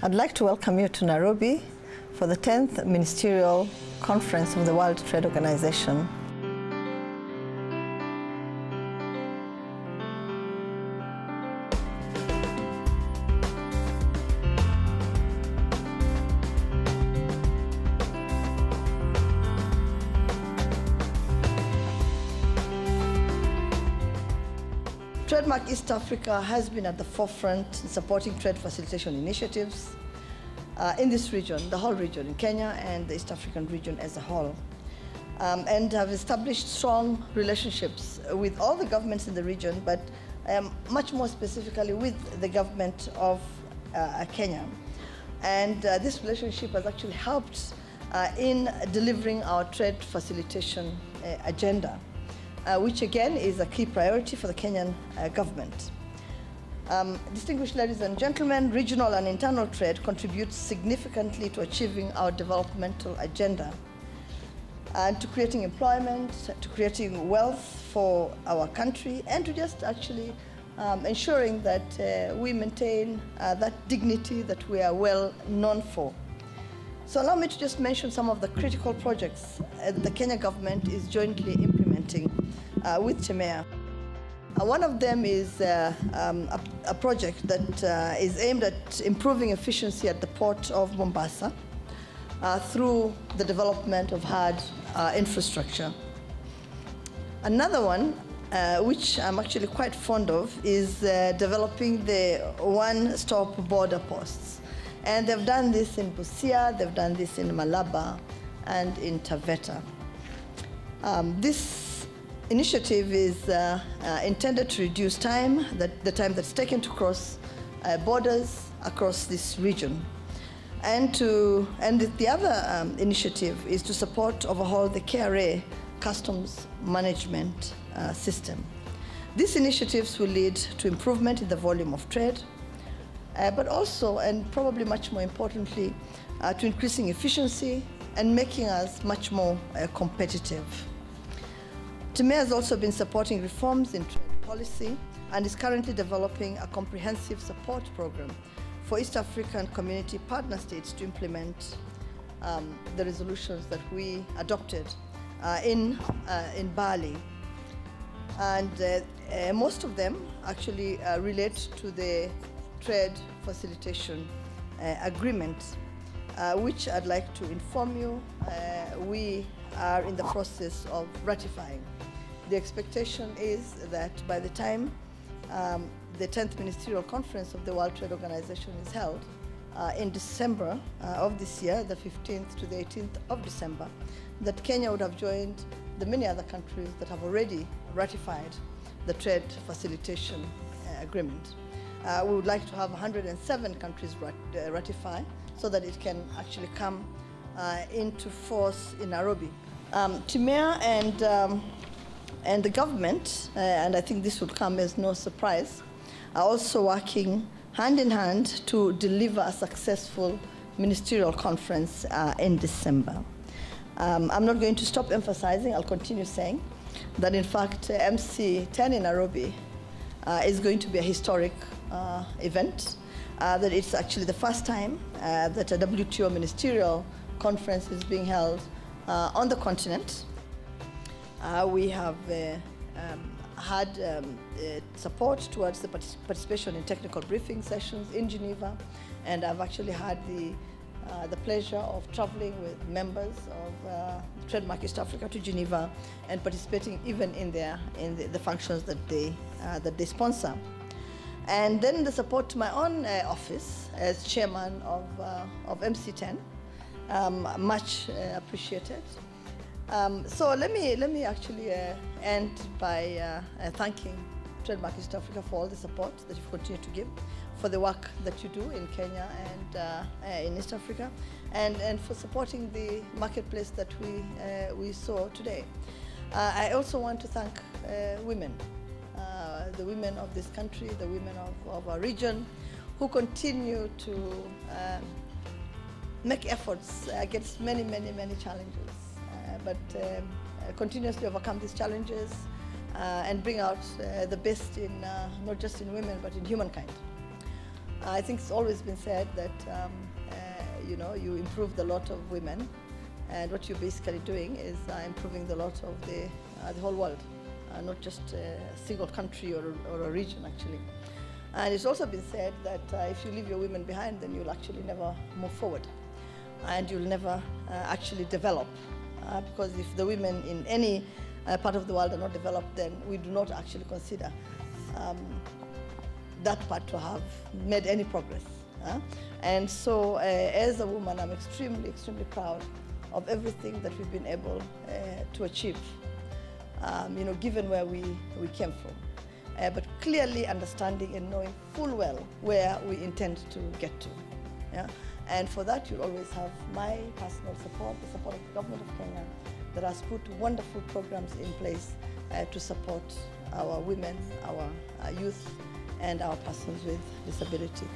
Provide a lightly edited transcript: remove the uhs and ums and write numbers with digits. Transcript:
I'd like to welcome you to Nairobi for the 10th Ministerial Conference of the World Trade Organization. Trademark East Africa has been at the forefront in supporting trade facilitation initiatives in this region, the whole region, in Kenya and the East African region as a whole, and have established strong relationships with all the governments in the region, but much more specifically with the government of Kenya. And this relationship has actually helped in delivering our trade facilitation agenda, which again is a key priority for the Kenyan government. Distinguished ladies and gentlemen, regional and internal trade contributes significantly to achieving our developmental agenda and to creating employment, to creating wealth for our country, and to just actually ensuring that we maintain that dignity that we are well known for. So allow me to just mention some of the critical projects the Kenya government is jointly implementing with TEMEA. One of them is a project that is aimed at improving efficiency at the port of Mombasa through the development of hard infrastructure. Another one, which I'm actually quite fond of, is developing the one-stop border posts. And they've done this in Busia, they've done this in Malaba, and in Taveta. This initiative is intended to reduce the time that's taken to cross borders across this region. And the other initiative is to support overhaul the KRA customs management system. These initiatives will lead to improvement in the volume of trade, but also, and probably much more importantly, to increasing efficiency and making us much more competitive. TEMEA has also been supporting reforms in trade policy and is currently developing a comprehensive support program for East African community partner states to implement the resolutions that we adopted in Bali. And most of them actually relate to the trade facilitation agreement, which I'd like to inform you we are in the process of ratifying. The expectation is that by the time the 10th Ministerial Conference of the World Trade Organization is held in December of this year, the 15th to the 18th of December, that Kenya would have joined the many other countries that have already ratified the trade facilitation agreement. We would like to have 107 countries ratify so that it can actually come into force in Nairobi. TEMEA and the government, and I think this would come as no surprise, are also working hand in hand to deliver a successful ministerial conference in December. I'm not going to stop emphasizing, I'll continue saying, that in fact MC10 in Nairobi is going to be a historic event, that it's actually the first time that a WTO ministerial conference is being held on the continent. We have had support towards the participation in technical briefing sessions in Geneva, and I've actually had the pleasure of traveling with members of Trademark East Africa to Geneva and participating even in the functions that they sponsor. And then the support to my own office as chairman of MC10, much appreciated. So let me actually end by thanking Trademark East Africa for all the support that you've continued to give, for the work that you do in Kenya and in East Africa, and for supporting the marketplace that we saw today. I also want to thank women, the women of this country, the women of our region, who continue to make efforts against many challenges, but continuously overcome these challenges and bring out the best in not just in women but in humankind. I think it's always been said that you improve the lot of women, and what you're basically doing is improving the lot of the whole world, not just a single country or a region actually. And it's also been said that if you leave your women behind, then you'll actually never move forward, and you'll never actually develop, because if the women in any part of the world are not developed, then we do not actually consider that part to have made any progress. And so as a woman, I'm extremely, extremely proud of everything that we've been able to achieve, given where we came from. But clearly understanding and knowing full well where we intend to get to. Yeah? And for that, you'll always have my personal support, the support of the government of Kenya, that has put wonderful programs in place to support our women, our youth, and our persons with disability.